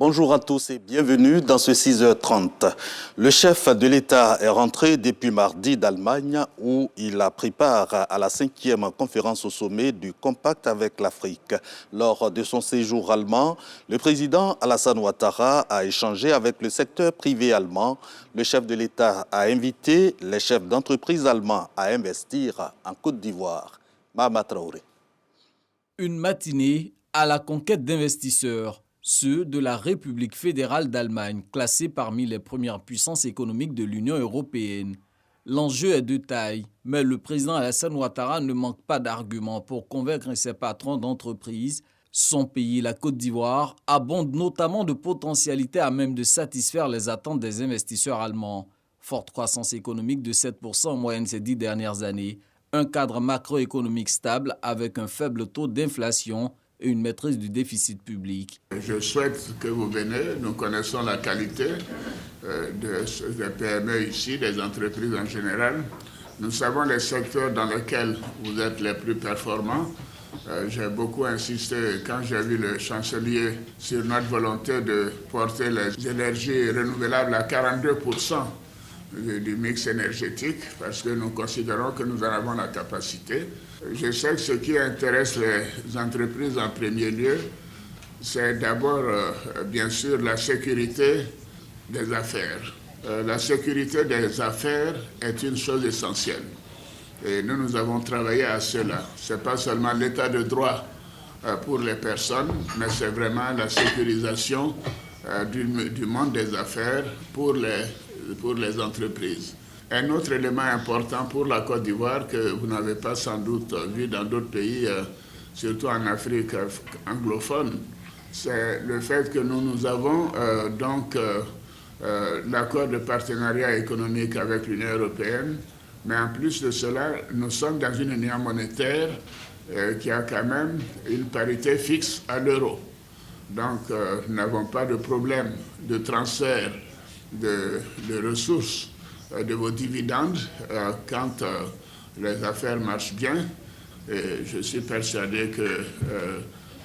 Bonjour à tous et bienvenue dans ce 6h30. Le chef de l'État est rentré depuis mardi d'Allemagne où il a pris part à la 5e conférence au sommet du Compact avec l'Afrique. Lors de son séjour allemand, le président Alassane Ouattara a échangé avec le secteur privé allemand. Le chef de l'État a invité les chefs d'entreprise allemands à investir en Côte d'Ivoire. Mahama Traoré. Une matinée à la conquête d'investisseurs, ceux de la République fédérale d'Allemagne, classée parmi les premières puissances économiques de l'Union européenne. L'enjeu est de taille, mais le président Alassane Ouattara ne manque pas d'arguments pour convaincre ses patrons d'entreprise. Son pays, la Côte d'Ivoire, abonde notamment de potentialités à même de satisfaire les attentes des investisseurs allemands. Forte croissance économique de 7% en moyenne ces 10 dernières années, un cadre macroéconomique stable avec un faible taux d'inflation et une maîtrise du déficit public. Je souhaite que vous venez, nous connaissons la qualité des PME ici, des entreprises en général. Nous savons les secteurs dans lesquels vous êtes les plus performants. J'ai beaucoup insisté quand j'ai vu le chancelier sur notre volonté de porter les énergies renouvelables à 42% du mix énergétique, parce que nous considérons que nous en avons la capacité. Je sais que ce qui intéresse les entreprises en premier lieu, c'est d'abord, bien sûr, la sécurité des affaires. La sécurité des affaires est une chose essentielle. Et nous avons travaillé à cela. Ce n'est pas seulement l'état de droit pour les personnes, mais c'est vraiment la sécurisation du monde des affaires pour les entreprises. Un autre élément important pour la Côte d'Ivoire que vous n'avez pas sans doute vu dans d'autres pays, surtout en Afrique anglophone, c'est le fait que nous avons l'accord de partenariat économique avec l'Union européenne, mais en plus de cela, nous sommes dans une union monétaire qui a quand même une parité fixe à l'euro. Donc, nous n'avons pas de problème de transfert de ressources de vos dividendes quand les affaires marchent bien. Et je suis persuadé que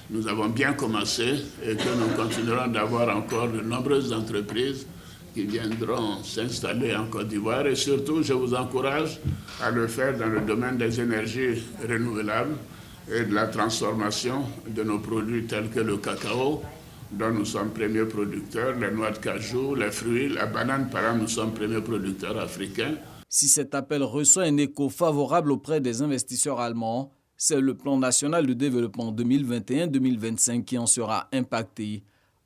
nous avons bien commencé et que nous continuerons d'avoir encore de nombreuses entreprises qui viendront s'installer en Côte d'Ivoire. Et surtout, je vous encourage à le faire dans le domaine des énergies renouvelables et de la transformation de nos produits tels que le cacao, dont nous sommes premiers producteurs, les noix de cajou, les fruits, la banane, par exemple, nous sommes premiers producteurs africains. Si cet appel reçoit un écho favorable auprès des investisseurs allemands, c'est le plan national de développement 2021-2025 qui en sera impacté.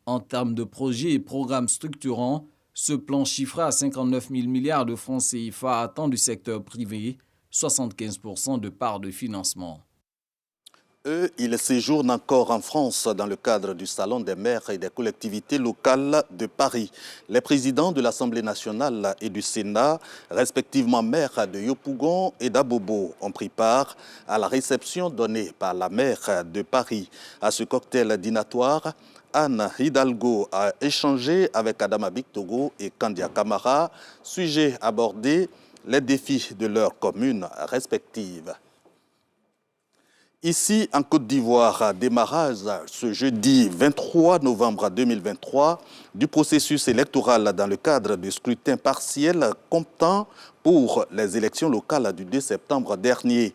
En termes de projets et programmes structurants, ce plan chiffré à 59 000 milliards de francs CFA attend du secteur privé 75% de part de financement. Ils séjournent encore en France dans le cadre du Salon des maires et des collectivités locales de Paris. Les présidents de l'Assemblée nationale et du Sénat, respectivement maires de Yopougon et d'Abobo, ont pris part à la réception donnée par la maire de Paris. À ce cocktail dînatoire, Anne Hidalgo a échangé avec Adama Bictogo et Kandia Camara, sujet abordé les défis de leurs communes respectives. Ici, en Côte d'Ivoire, démarrage ce jeudi 23 novembre 2023 du processus électoral dans le cadre du scrutin partiel comptant pour les élections locales du 2 septembre dernier.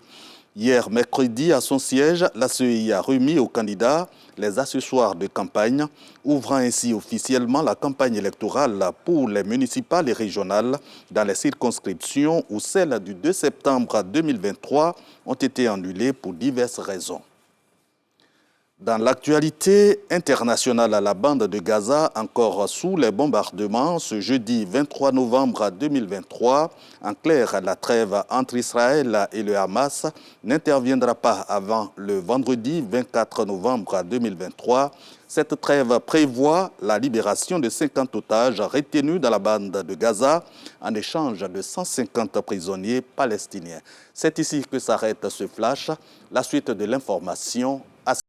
Hier, mercredi, à son siège, la CEI a remis aux candidats les accessoires de campagne, ouvrant ainsi officiellement la campagne électorale pour les municipales et régionales dans les circonscriptions où celles du 2 septembre 2023 ont été annulées pour diverses raisons. Dans l'actualité internationale, la bande de Gaza, encore sous les bombardements, ce jeudi 23 novembre 2023, en clair, la trêve entre Israël et le Hamas n'interviendra pas avant le vendredi 24 novembre 2023. Cette trêve prévoit la libération de 50 otages retenus dans la bande de Gaza en échange de 150 prisonniers palestiniens. C'est ici que s'arrête ce flash. La suite de l'information